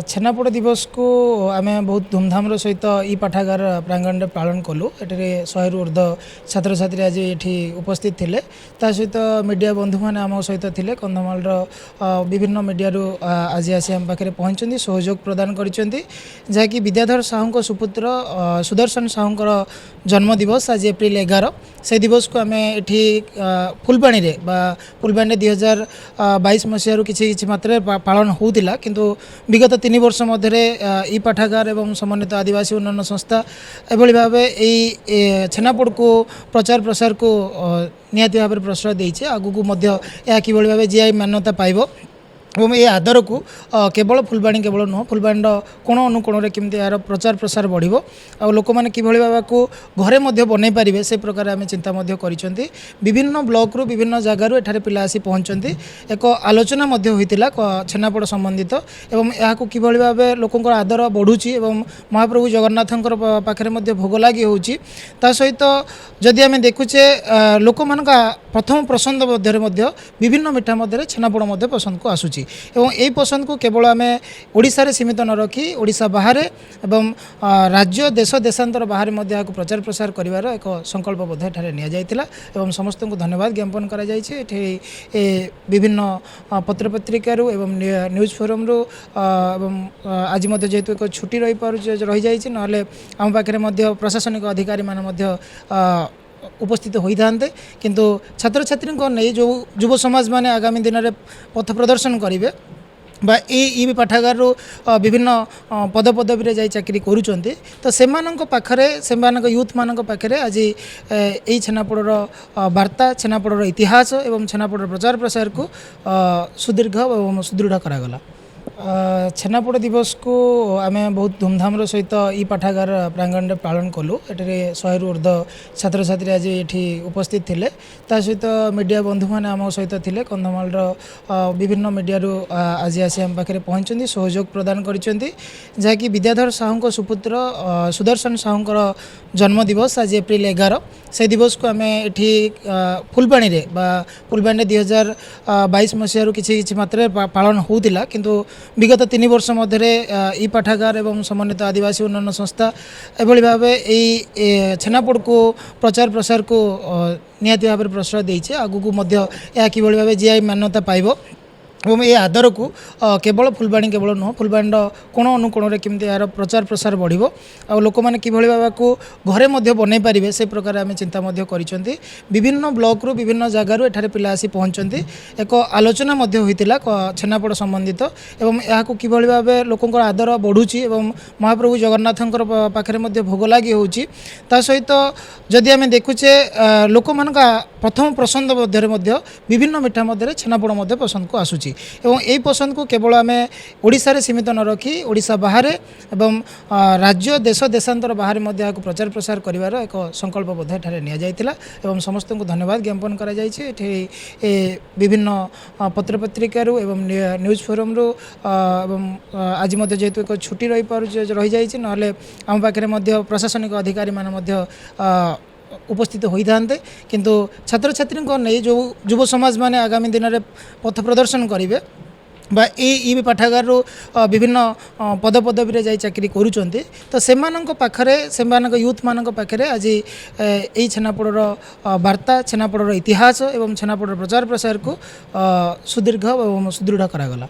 छेनापोड़ दिवस को आम बहुत धूमधाम सहित ई पाठागार प्रांगण में पालन कलु। एटे 100 रु ऊर्ध्व छात्र छात्री आज ये उपस्थित थे। सहित मीडिया बंधु मैंने आम सहित थे। कंधमाल विभिन्न मीडिया आज आसी आम पाखे पहुँचती सहयोग प्रदान कर जहाँकि विद्याधर साहू सुपुत्र सुदर्शन साहूर जन्मदिवस आज एप्रिल 11 से दिवस को आम ये फुलबाणी फुलबाणी 2022 मसीह किसी मात्रा पालन होता किंतु विगत 3 वर्ष मध्य ई पाठागार एवं समन्वित आदिवासी उन्नयन संस्था एभली भाव छेनापोड़ को प्रचार प्रसार को निहाती भाव प्रश्रय देइछे। आगु यह किभली भाव जीआई मान्यता पाइबो एवं ये आदर को केवल फुलबाणी केवल नुह फुलबाणी कोण अनुकोण केमती यार प्रचार प्रसार बढ़ो आ लोक मैंने किभली भाव को घरे बन पारे से प्रकार आम चिंता करिसेंती। विभिन्न ब्लॉक रु विभिन्न जगार एठारे पिला आसी पहुँचती एक आलोचना होता छेनापोड़ संबंधित एवं यहाँ किभली भाव लोकंर आदर बढ़ुची एवं महाप्रभु जगन्नाथंकर पाखे भोग लगी होची। ता सहित जदि आम देखुचे लोक मान प्रथम पसंद मध्य विभिन्न मिठा मध्य छेनापोड़ पसंद को आसूची एवं यही पसंद को केवल आम ओडिशा सीमित न रखी ओडिशा बाहर एवं राज्य देश देशांतर बाहर प्रचार प्रसार कर एक संकल्पबद्ध एठारे निया जाइतिला एवं समस्त को धन्यवाद ज्ञापन करा जाइछे। विभिन्न पत्र पत्रिकार एवं न्यूज फोरम रु एवं आज जेहेतु एक छुट्टी रही जाइछि नहले आम पाखे प्रशासनिक अधिकारी मान उपस्थित होता किंतु छात्र छात्री नहीं जो युव समाज माने आगामी दिन में पथ प्रदर्शन करेंगे ई पाठागार विभिन्न पद पदवी जाई चाकरी करुँच तो से पाखरे से यूथ मान पाखे आज यही छेनापोड़ वार्ता छेनापोड़ इतिहास एवं छेनापोड़ प्रचार प्रसार को सुदीर्घ एवं सुदृढ़ करागला। छेनापोड़ दिवस को आम बहुत धूमधाम सहित ई पाठागार प्रांगण में पालन कलु। एटे 100 रु ऊर्ध्व छात्र छात्री आज ये उपस्थित थे। सहित मीडिया बंधु मैंने आम सहित थे। कंधमाल विभिन्न मीडिया आज आसी आम पाखे पहुँचती सहयोग प्रदान कर जहाँकि विद्याधर साहू सुपुत्र सुदर्शन साहूर जन्मदिवस आज एप्रिल 11 से दिवस को आम ये फुलबाणी फुलबाणी 2022 मसीह किसी मात्रा पालन होता किंतु विगत 3 वर्ष मध्य ई पाठागार एवं समन्वित आदिवासी उन्नयन संस्था एभली भाव छेनापोड़ को प्रचार प्रसार को निहाती भाव प्रश्रय देइछे। आगु यह किभली भाव जीआई मान्यता पाइबो एवं ये आदर को केवल फुलबाणी केवल नुह फुलबाणी कोण अनुकोण केमती यार प्रचार प्रसार बढ़ो आ लोक मैंने किभली भाव को घरे बन पारे से प्रकार आम चिंता करिसेंती। विभिन्न ब्लॉक रु विभिन्न जगार एठारे पिला आसी पहुँचती एक आलोचना होता छेनापोड़ संबंधित एवं यहाँ किभली भाव लोकंर आदर बढ़ुची एवं महाप्रभु जगन्नाथंकर पाखे भोग लगी होची। ता सहित जदि आम देखुचे लोक मान प्रथम पसंद मध्य विभिन्न मिठा मध्य छेनापोड़ पसंद को आसूची एवं यही पसंद को केवल आम ओडिशा सीमित न रखी ओडिशा बाहर एवं राज्य देश देशांतर बाहर प्रचार प्रसार कर एक संकल्पबद्ध एठारे निया जाइतिला एवं समस्त को धन्यवाद ज्ञापन करा जाइछे। विभिन्न पत्र पत्रिकार एवं न्यूज फोरम रु एवं आज जेहेतु एक छुट्टी रही जाइछि नहले आम पाखे प्रशासनिक अधिकारी मान उपस्थित होता किंतु छात्र छात्री नहीं जो युव समाज माने आगामी दिन में पथ प्रदर्शन करेंगे ई पाठागार विभिन्न पद पदवी जाई चाकरी करुँच तो से पाखरे से यूथ मान पाखे आज यही छेनापोड़ वार्ता छेनापोड़ इतिहास एवं छेनापोड़ प्रचार प्रसार को सुदीर्घ एवं सुदृढ़ करागला।